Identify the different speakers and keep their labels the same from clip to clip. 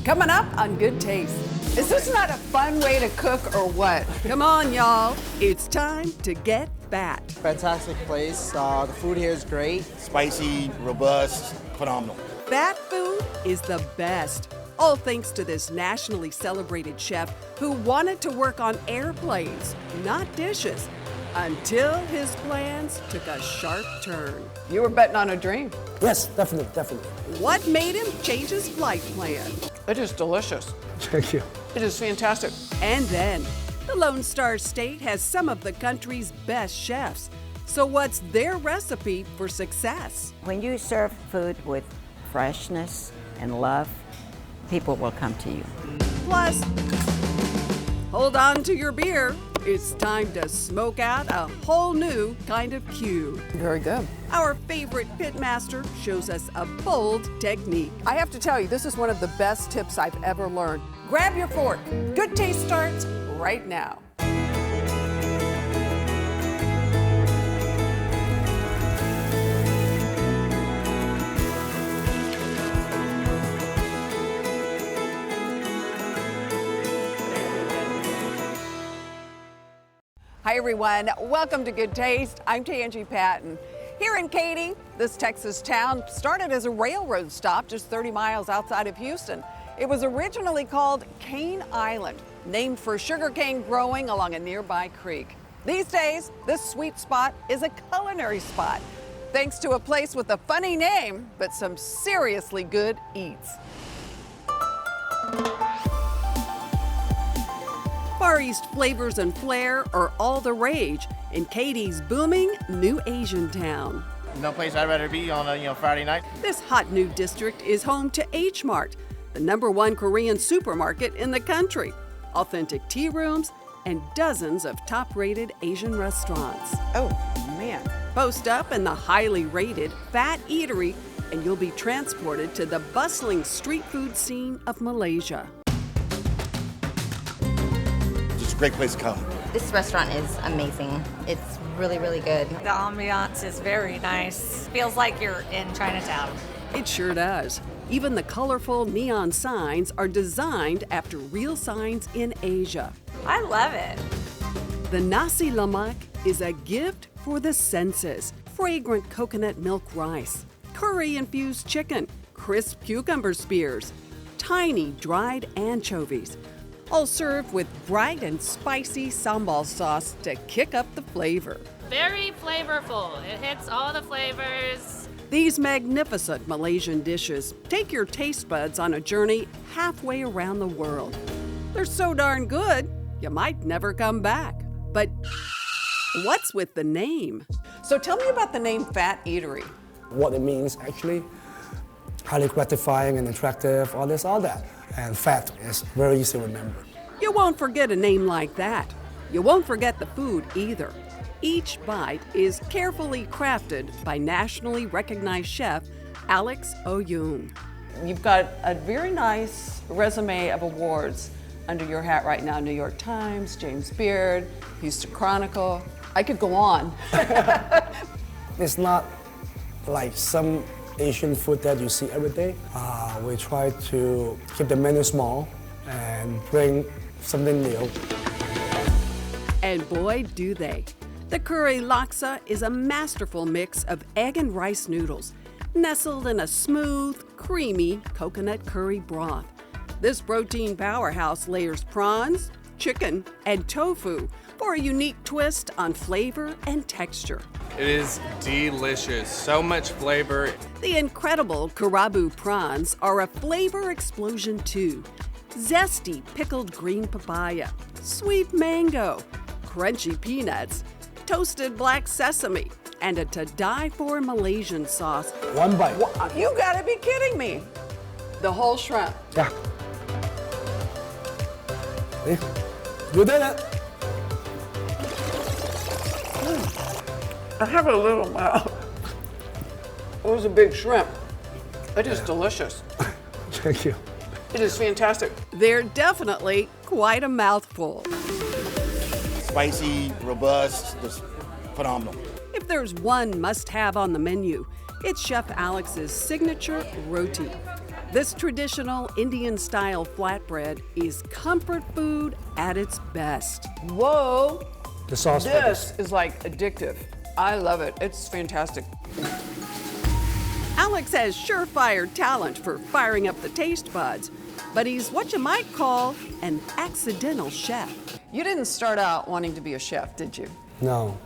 Speaker 1: Coming up on Good Taste. Is this not a fun way to cook or what? Come on, y'all. It's time to get fat.
Speaker 2: Fantastic place. The food here is great.
Speaker 3: Spicy, robust, phenomenal.
Speaker 1: Fat food is the best. All thanks to this nationally celebrated chef who wanted to work on airplanes, not dishes, until his plans took a sharp turn. You were betting on a dream.
Speaker 4: Yes, definitely.
Speaker 1: What made him change his flight plan? It is delicious.
Speaker 4: Thank you.
Speaker 1: It is fantastic. And then, the Lone Star State has some of the country's best chefs. So what's their recipe for success?
Speaker 5: When you serve food with freshness and love, people will come to you.
Speaker 1: Plus, hold on to your beer. It's time to smoke out a whole new kind of cue. Very good. Our favorite pitmaster shows us a bold technique. I have to tell you, this is one of the best tips I've ever learned. Grab your fork. Good Taste starts right now. Hi everyone, welcome to Good Taste. I'm Tangi Patton. Here in Katy, this Texas town started as a railroad stop just 30 miles outside of Houston. It was originally called Cane Island, named for sugarcane growing along a nearby creek. These days, this sweet spot is a culinary spot, thanks to a place with a funny name, but some seriously good eats. Far East flavors and flair are all the rage in Katy's booming New Asian Town.
Speaker 2: No place I'd rather be on a Friday night.
Speaker 1: This hot new district is home to H Mart, the #1 Korean supermarket in the country, authentic tea rooms, and dozens of top-rated Asian restaurants. Oh, man. Post up in the highly rated Phat Eatery, and you'll be transported to the bustling street food scene of Malaysia.
Speaker 3: It's a great place to come.
Speaker 6: This restaurant is amazing. It's really, really good.
Speaker 7: The ambiance is very nice. Feels like you're in Chinatown.
Speaker 1: It sure does. Even the colorful neon signs are designed after real signs in Asia.
Speaker 7: I love it.
Speaker 1: The nasi lemak is a gift for the senses. Fragrant coconut milk rice, curry-infused chicken, crisp cucumber spears, tiny dried anchovies, all served with bright and spicy sambal sauce to kick up the flavor.
Speaker 8: Very flavorful. It hits all the flavors.
Speaker 1: These magnificent Malaysian dishes take your taste buds on a journey halfway around the world. They're so darn good, you might never come back. But what's with the name? So tell me about the name Phat Eatery.
Speaker 4: What it means actually, highly gratifying and attractive, all that. And fat is very easy to remember.
Speaker 1: You won't forget a name like that. You won't forget the food either. Each bite is carefully crafted by nationally recognized chef Alex Oyun. You've got a very nice resume of awards under your hat right now. New York Times, James Beard, Houston Chronicle. I could go on.
Speaker 4: It's not like some Asian food that you see every day. We try to keep the menu small and bring something new.
Speaker 1: And boy, do they. The curry laksa is a masterful mix of egg and rice noodles, nestled in a smooth, creamy coconut curry broth. This protein powerhouse layers prawns, chicken, and tofu for a unique twist on flavor and texture.
Speaker 9: It is delicious, so much flavor.
Speaker 1: The incredible karabu prawns are a flavor explosion too. Zesty pickled green papaya, sweet mango, crunchy peanuts, toasted black sesame, and a to-die-for Malaysian sauce.
Speaker 4: One bite.
Speaker 1: You gotta be kidding me. The whole shrimp.
Speaker 4: Yeah. See? You did it.
Speaker 1: I have a little mouth. It was a big shrimp. It is delicious.
Speaker 4: Thank you.
Speaker 1: It is fantastic. They're definitely quite a mouthful.
Speaker 3: Spicy, robust, just phenomenal.
Speaker 1: If there's one must-have on the menu, it's Chef Alex's signature roti. This traditional Indian-style flatbread is comfort food at its best. Whoa,
Speaker 4: The sauce
Speaker 1: this is like addictive. I love it. It's fantastic. Alex has surefire talent for firing up the taste buds, but he's what you might call an accidental chef. You didn't start out wanting to be a chef, did you?
Speaker 4: No.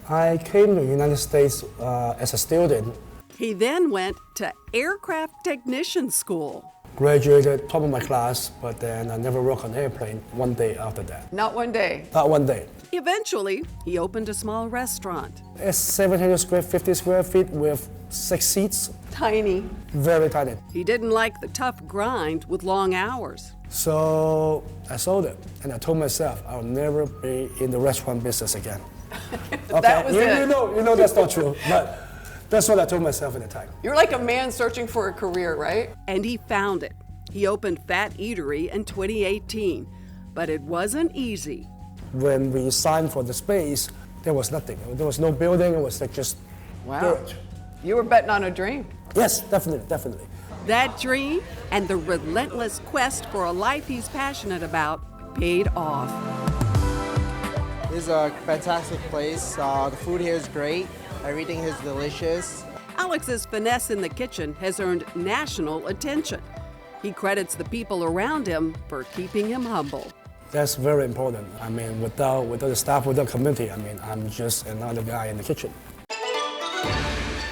Speaker 4: I came to the United States as a student,
Speaker 1: He then went to aircraft technician school.
Speaker 4: graduated top of my class, but then I never worked on an airplane one day after that.
Speaker 1: Not one day.
Speaker 4: Not one day.
Speaker 1: Eventually, he opened a small restaurant.
Speaker 4: It's 750 square feet with 6 seats,
Speaker 1: Tiny.
Speaker 4: very tiny.
Speaker 1: He didn't like the tough grind with long hours.
Speaker 4: So I sold it, and I told myself I'll never be in the restaurant business again. Okay,
Speaker 1: That was
Speaker 4: you,
Speaker 1: it.
Speaker 4: you know that's not true, but that's what I told myself at the time.
Speaker 1: You're like a man searching for a career, right? And he found it. He opened Phat Eatery in 2018, but it wasn't easy.
Speaker 4: When we signed for the space, there was nothing. There was no building. It was like just dirt.
Speaker 1: You were betting on a dream.
Speaker 4: Yes, definitely, definitely.
Speaker 1: That dream and the relentless quest for a life he's passionate about paid off.
Speaker 2: This is a fantastic place. The food here is great. Everything is delicious.
Speaker 1: Alex's finesse in the kitchen has earned national attention. He credits the people around him for keeping him humble.
Speaker 4: That's very important. I mean, without the staff, without community, I mean, I'm just another guy in the kitchen.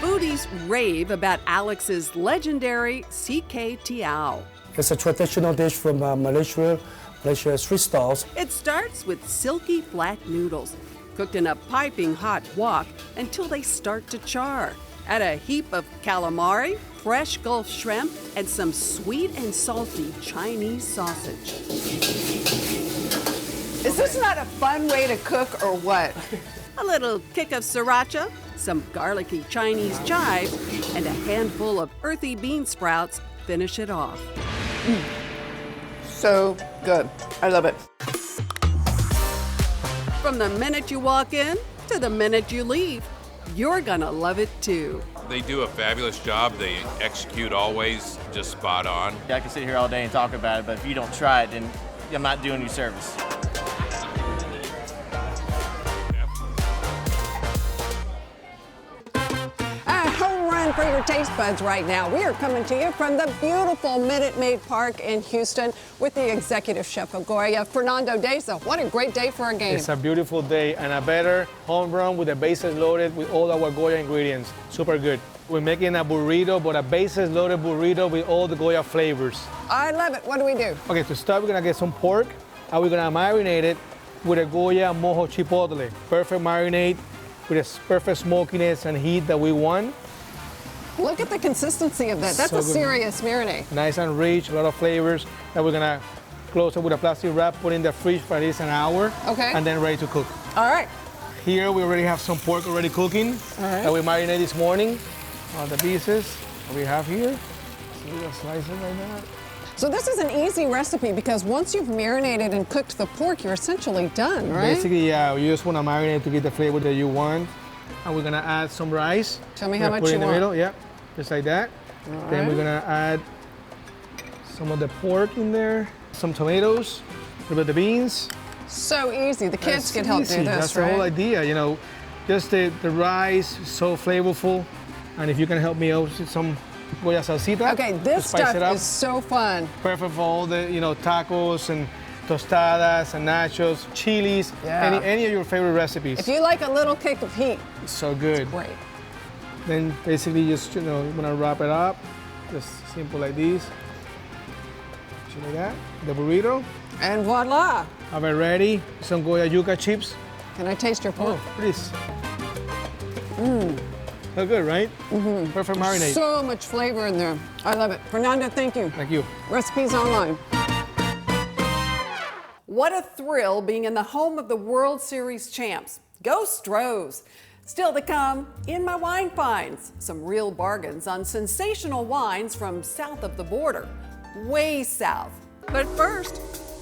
Speaker 1: Foodies rave about Alex's legendary CK Tiao.
Speaker 4: It's a traditional dish from Malaysia street stalls.
Speaker 1: It starts with silky flat noodles, cooked in a piping hot wok until they start to char. Add a heap of calamari, fresh Gulf shrimp, and some sweet and salty Chinese sausage. Is this not a fun way to cook or what? A little kick of sriracha, some garlicky Chinese chives, and a handful of earthy bean sprouts finish it off. So good. I love it. From the minute you walk in to the minute you leave, you're gonna love it too.
Speaker 9: They do a fabulous job. They execute always just spot on.
Speaker 2: I can sit here all day and talk about it, but if you don't try it, then I'm not doing you service.
Speaker 1: A home run for your taste buds right now. We are coming to you from the beautiful Minute Maid Park in Houston with the executive chef of Goya, Fernando Deza. What a great day for a game.
Speaker 10: It's a beautiful day and a better home run with the bases loaded with all our Goya ingredients. Super good. We're making a burrito, but a bases loaded burrito with all the Goya flavors.
Speaker 1: I love it. What do we do?
Speaker 10: Okay, to start, we're gonna get some pork and we're gonna marinate it with a Goya mojo chipotle. Perfect marinade with a perfect smokiness and heat that we want.
Speaker 1: Look at the consistency of that. That's
Speaker 10: So
Speaker 1: a
Speaker 10: good.
Speaker 1: serious marinade.
Speaker 10: Nice and rich, a lot of flavors that we're gonna close it with a plastic wrap, put in the fridge for at least an hour,
Speaker 1: Okay.
Speaker 10: and then ready to cook.
Speaker 1: All right.
Speaker 10: Here we already have some pork already cooking that we marinated this morning. All the pieces that we have here. So we're gonna slice it like that.
Speaker 1: So this is an easy recipe because once you've marinated and cooked the pork, you're essentially done, right?
Speaker 10: Basically, yeah, you just want to marinate to get the flavor that you want. And we're gonna add some rice.
Speaker 1: Tell me
Speaker 10: We're
Speaker 1: how
Speaker 10: gonna
Speaker 1: much
Speaker 10: put it
Speaker 1: you
Speaker 10: in the
Speaker 1: want.
Speaker 10: middle, yeah, just like that. Then we're gonna add some of the pork in there, some tomatoes, a little bit of the beans.
Speaker 1: So easy. The kids
Speaker 10: That's
Speaker 1: can help
Speaker 10: easy.
Speaker 1: do this,
Speaker 10: That's
Speaker 1: right?
Speaker 10: the whole idea, you know. Just the rice is so flavorful. And if you can help me out with some Goya salsita.
Speaker 1: Okay,
Speaker 10: to
Speaker 1: this
Speaker 10: spice
Speaker 1: stuff
Speaker 10: it up.
Speaker 1: is so fun.
Speaker 10: Perfect for all the, tacos and tostadas and nachos, chilies,
Speaker 1: Yeah.
Speaker 10: any of your favorite recipes.
Speaker 1: If you like a little kick of heat,
Speaker 10: It's so good.
Speaker 1: great.
Speaker 10: Then basically just, you're gonna wrap it up, just simple like this. Just like that, the burrito.
Speaker 1: And voila.
Speaker 10: Have it ready, some Goya yuca chips.
Speaker 1: Can I taste your pork?
Speaker 10: Oh, please. So good, right? Perfect marinade.
Speaker 1: So much flavor in there. I love it. Fernando, thank you.
Speaker 10: Thank you.
Speaker 1: Recipes online. What a thrill being in the home of the World Series champs. Go Stros! Still to come, in my wine finds, some real bargains on sensational wines from south of the border, way south. But first,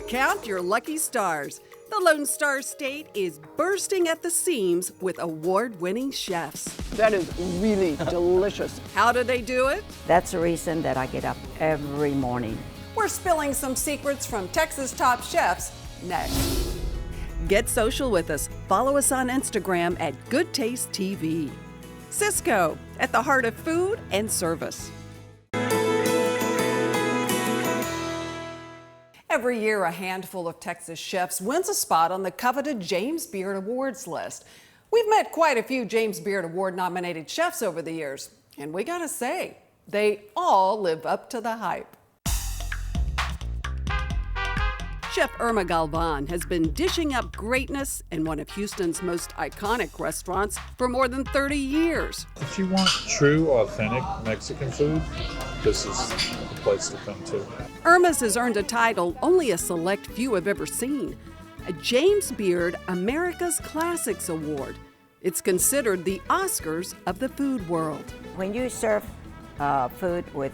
Speaker 1: count your lucky stars. The Lone Star State is bursting at the seams with award-winning chefs. That is really delicious. How do they do it?
Speaker 5: That's the reason that I get up every morning.
Speaker 1: We're spilling some secrets from Texas top chefs next. Get social with us. Follow us on Instagram at Goodtaste TV. Cisco, at the heart of food and service. Every year, a handful of Texas chefs wins a spot on the coveted James Beard Awards list. We've met quite a few James Beard Award nominated chefs over the years, and we gotta say, they all live up to the hype. Chef Irma Galvan has been dishing up greatness in one of Houston's most iconic restaurants for more than 30 years.
Speaker 11: If you want true, authentic Mexican food, this is the place to come to.
Speaker 1: Irma's has earned a title only a select few have ever seen, a James Beard America's Classics Award. It's considered the Oscars of the food world.
Speaker 5: When you serve food with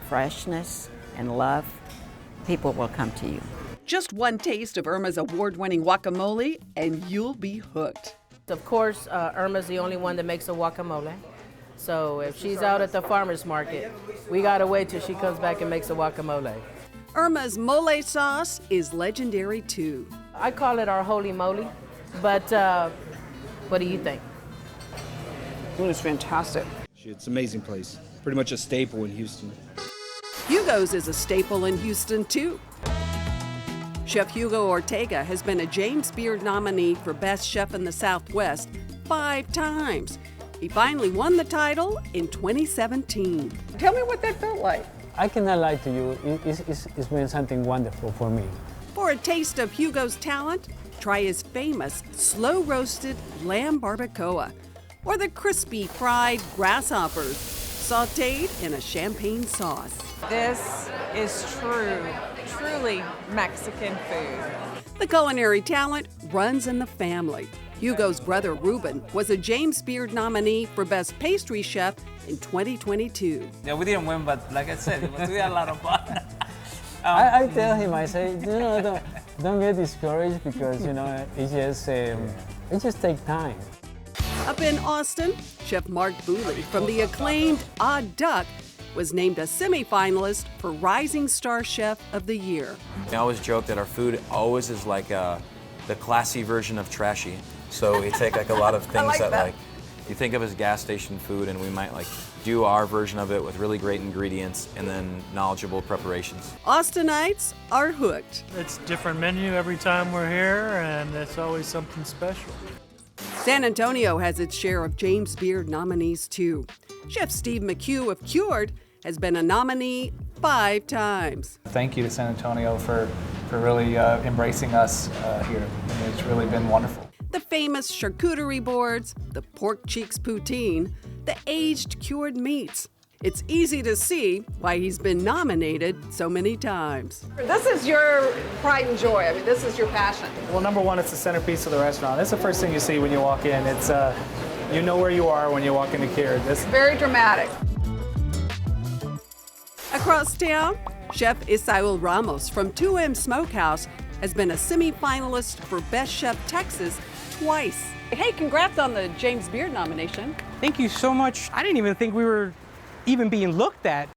Speaker 5: freshness and love, people will come to you.
Speaker 1: Just one taste of Irma's award-winning guacamole and you'll be hooked.
Speaker 12: Of course, Irma's the only one that makes a guacamole. So if she's out at the farmer's market, we gotta wait till she comes back and makes a guacamole.
Speaker 1: Irma's mole sauce is legendary too.
Speaker 12: I call it our holy moly, but what do you think?
Speaker 1: It was fantastic.
Speaker 13: It's an amazing place. Pretty much a staple in Houston.
Speaker 1: Hugo's is a staple in Houston too. Chef Hugo Ortega has been a James Beard nominee for Best Chef in the Southwest 5 times. He finally won the title in 2017. Tell me what that felt like.
Speaker 14: I cannot lie to you, it's been something wonderful for me.
Speaker 1: For a taste of Hugo's talent, try his famous slow-roasted lamb barbacoa or the crispy fried grasshoppers sautéed in a champagne sauce.
Speaker 15: This is truly Mexican food.
Speaker 1: The culinary talent runs in the family. Hugo's brother Ruben was a James Beard nominee for Best Pastry Chef in 2022.
Speaker 16: Yeah, we didn't win, but like I said, we had a lot of fun.
Speaker 14: I tell him, I say, don't get discouraged because, it just takes time.
Speaker 1: Up in Austin, Chef Mark Booley from the acclaimed Odd Duck was named a semifinalist for Rising Star Chef of the Year.
Speaker 17: I always joke that our food always is like the classy version of trashy. So we take like a lot of things that you think of as gas station food, and we might do our version of it with really great ingredients and then knowledgeable preparations.
Speaker 1: Austinites are hooked.
Speaker 18: It's a different menu every time we're here, and it's always something special.
Speaker 1: San Antonio has its share of James Beard nominees too. Chef Steve McHugh of Cured has been a nominee 5 times.
Speaker 19: Thank you to San Antonio for really embracing us here. It's really been wonderful.
Speaker 1: The famous charcuterie boards, the pork cheeks poutine, the aged cured meats. It's easy to see why he's been nominated so many times. This is your pride and joy. I mean, this is your passion.
Speaker 10: Well, number one, it's the centerpiece of the restaurant. It's the first thing you see when you walk in. It's you know where you are when you walk into Cured.
Speaker 1: Very dramatic. Across town, Chef Isaul Ramos from 2M Smokehouse has been a semi-finalist for Best Chef Texas twice. Hey, congrats on the James Beard nomination.
Speaker 20: Thank you so much. I didn't even think we were even being looked at.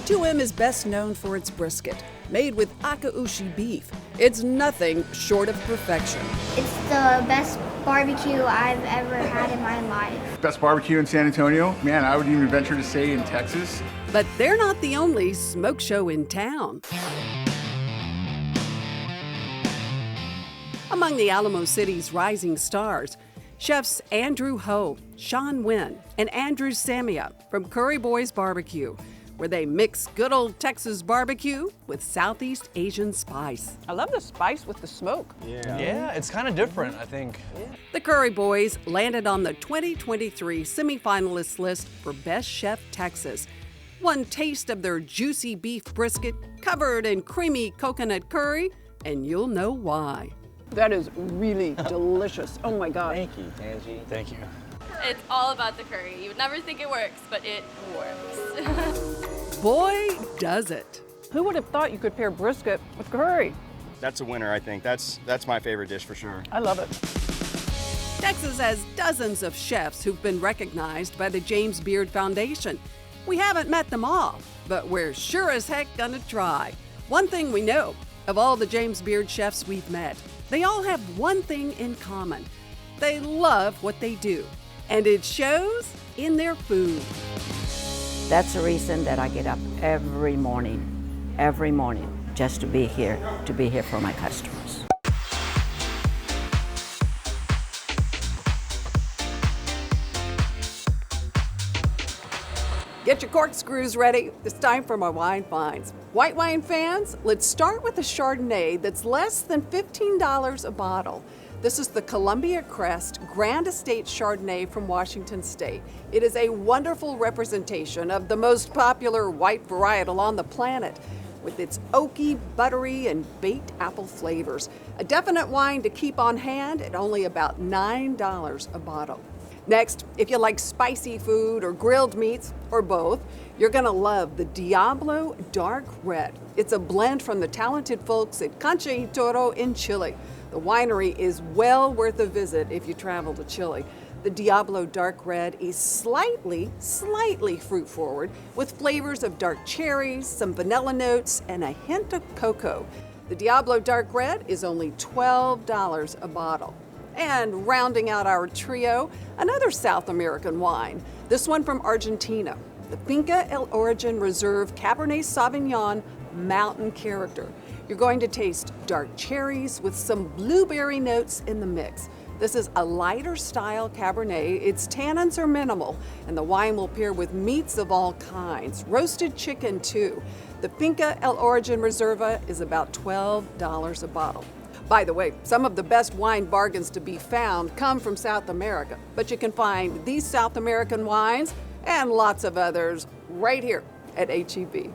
Speaker 1: 2M is best known for its brisket, made with akaushi beef. It's nothing short of perfection.
Speaker 21: It's the best barbecue I've ever had in my life.
Speaker 22: Best barbecue in San Antonio? Man, I would even venture to say in Texas.
Speaker 1: But they're not the only smoke show in town. Among the Alamo City's rising stars, chefs Andrew Ho, Sean Wynn, and Andrew Samia from Curry Boys Barbecue, where they mix good old Texas barbecue with Southeast Asian spice. I love the spice with the smoke.
Speaker 23: Yeah, it's kind of different, I think.
Speaker 1: The Curry Boys landed on the 2023 semifinalist list for Best Chef Texas. One taste of their juicy beef brisket covered in creamy coconut curry, and you'll know why. That is really delicious. Oh my God.
Speaker 23: Thank you, Angie. Thank you.
Speaker 24: It's all about the curry. You would never think it works, but it works.
Speaker 1: Boy, does it. Who would have thought you could pair brisket with curry?
Speaker 3: that's a winner, I think. That's my favorite dish for sure.
Speaker 12: I love it.
Speaker 1: Texas has dozens of chefs who've been recognized by the James Beard Foundation. We haven't met them all, but we're sure as heck gonna try. One thing we know, of all the James Beard chefs we've met, they all have one thing in common. They love what they do, and it shows in their food.
Speaker 5: That's the reason that I get up every morning, just to be here for my customers.
Speaker 1: Get your corkscrews ready. It's time for my wine finds. White wine fans, let's start with a Chardonnay that's less than $15 a bottle. This is the Columbia Crest Grand Estate Chardonnay from Washington State. It is a wonderful representation of the most popular white varietal on the planet, with its oaky, buttery, and baked apple flavors. A definite wine to keep on hand at only about $9 a bottle. Next, if you like spicy food or grilled meats, or both, you're gonna love the Diablo Dark Red. It's a blend from the talented folks at Katy Asian Town in Chile. The winery is well worth a visit if you travel to Chile. The Diablo Dark Red is slightly fruit forward with flavors of dark cherries, some vanilla notes, and a hint of cocoa. The Diablo Dark Red is only $12 a bottle. And rounding out our trio, another South American wine, this one from Argentina, the Finca El Origen Reserve Cabernet Sauvignon Mountain Character. You're going to taste dark cherries with some blueberry notes in the mix. This is a lighter style Cabernet. Its tannins are minimal, and the wine will pair with meats of all kinds, roasted chicken too. The Finca El Origen Reserva is about $12 a bottle. By the way, some of the best wine bargains to be found come from South America, but you can find these South American wines and lots of others right here at HEB.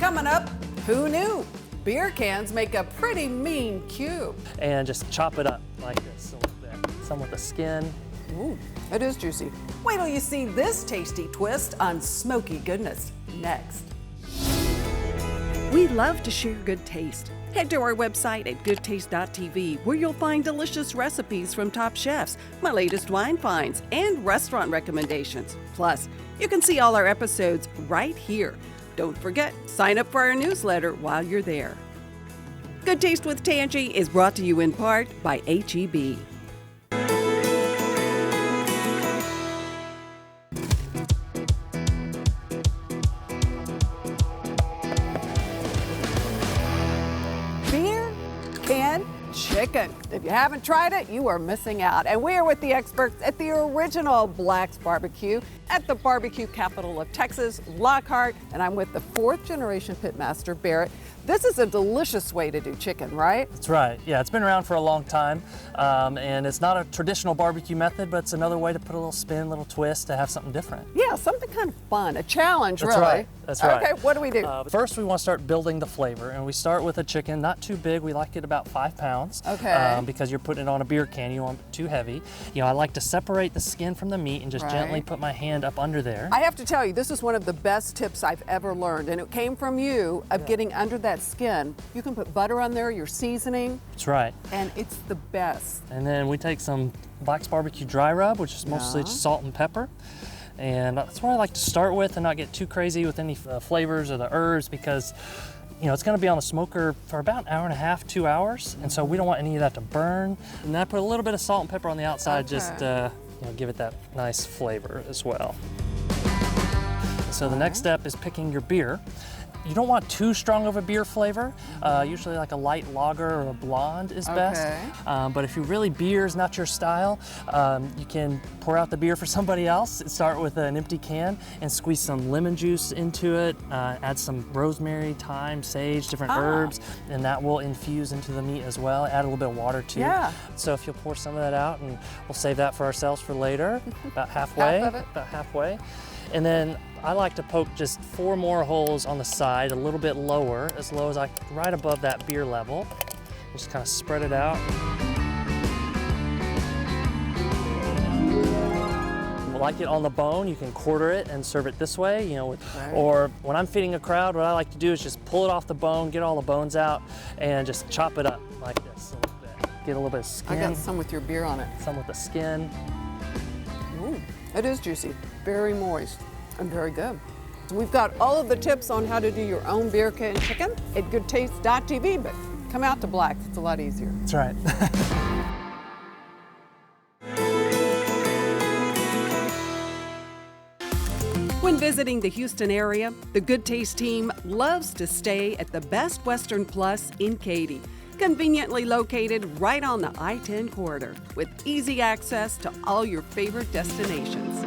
Speaker 1: Coming up, who knew? Beer cans make a pretty mean cube.
Speaker 6: And just chop it up like this a little bit. Some with the skin.
Speaker 1: Ooh, it is juicy. Wait till you see this tasty twist on smoky goodness next. We love to share good taste. Head to our website at goodtaste.tv, where you'll find delicious recipes from top chefs, my latest wine finds, and restaurant recommendations. Plus, you can see all our episodes right here. Don't forget, sign up for our newsletter while you're there. Good Taste with Tangi is brought to you in part by HEB. Chicken. If you haven't tried it, you are missing out. And we are with the experts at the original Black's Barbecue at the barbecue capital of Texas, Lockhart, and I'm with the 4th generation pitmaster, Barrett. This is a delicious way to do chicken, right?
Speaker 6: That's right. Yeah, it's been around for a long time, and it's not a traditional barbecue method, but it's another way to put a little spin, a little twist, to have something different.
Speaker 1: Yeah, something kind of fun, a challenge,
Speaker 6: That's
Speaker 1: really.
Speaker 6: Right. That's right.
Speaker 1: Okay, what do we do?
Speaker 6: First, we want to start building the flavor, and we start with a chicken, not too big. We like it about 5 pounds.
Speaker 1: Okay.
Speaker 6: Because you're putting it on a beer can, you don't want it too heavy. You know, I like to separate the skin from the meat and just gently put my hand up under there.
Speaker 1: I have to tell you, this is one of the best tips I've ever learned, and it came from you of getting under that skin. You can put butter on there, your seasoning.
Speaker 6: That's right.
Speaker 1: And it's the best.
Speaker 6: And then we take some Black's Barbecue dry rub, which is mostly just salt and pepper. And that's what I like to start with and not get too crazy with any flavors or the herbs, because you know, it's gonna be on the smoker for about an hour and a half, 2 hours. And so we don't want any of that to burn. And then I put a little bit of salt and pepper on the outside, just you know, give it that nice flavor as well. So the next step is picking your beer. You don't want too strong of a beer flavor. Usually like a light lager or a blonde is best. But if beer is not your style, you can pour out the beer for somebody else. Start with an empty can and squeeze some lemon juice into it. Add some rosemary, thyme, sage, different herbs, and that will infuse into the meat as well. Add a little bit of water too.
Speaker 1: Yeah.
Speaker 6: So if you'll pour some of that out, and we'll save that for ourselves for later, about halfway.
Speaker 1: Half of it.
Speaker 6: About halfway. And then I like to poke just 4 more holes on the side, a little bit lower, as low as right above that beer level. Just kind of spread it out. like it on the bone, you can quarter it and serve it this way, you know, or when I'm feeding a crowd, what I like to do is just pull it off the bone, get all the bones out, and just chop it up like this a little bit. Get a little bit of skin.
Speaker 1: I got some with your beer on it.
Speaker 6: Some with the skin.
Speaker 1: Ooh, it is juicy, very moist, and very good. So we've got all of the tips on how to do your own beer can chicken at goodtaste.tv, but come out to Black's, it's a lot easier.
Speaker 6: That's right.
Speaker 1: When visiting the Houston area, the Good Taste team loves to stay at the Best Western Plus in Katy, conveniently located right on the I-10 corridor with easy access to all your favorite destinations.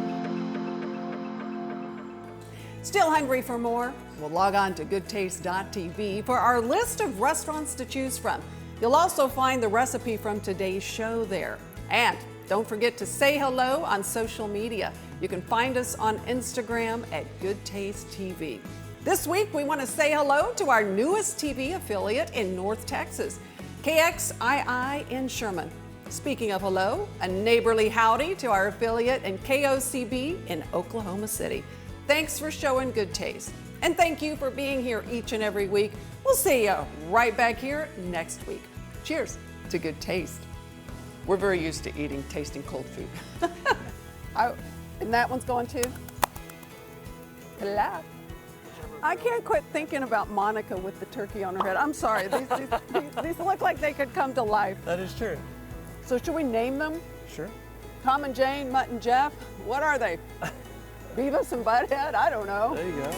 Speaker 1: Still hungry for more? Well, log on to goodtaste.tv for our list of restaurants to choose from. You'll also find the recipe from today's show there. And don't forget to say hello on social media. You can find us on Instagram at Good Taste TV. This week, we want to say hello to our newest TV affiliate in North Texas, KXII in Sherman. Speaking of hello, a neighborly howdy to our affiliate in KOCB in Oklahoma City. Thanks for showing good taste. And thank you for being here each and every week. We'll see you right back here next week. Cheers to good taste. We're very used to tasting cold food. And that one's going too? Hello. I can't quit thinking about Monica with the turkey on her head. I'm sorry, these look like they could come to life.
Speaker 6: That is true.
Speaker 1: So should we name them?
Speaker 6: Sure.
Speaker 1: Tom and Jane, Mutt and Jeff? What are they? Beavis and Butthead? I don't know.
Speaker 6: There you go.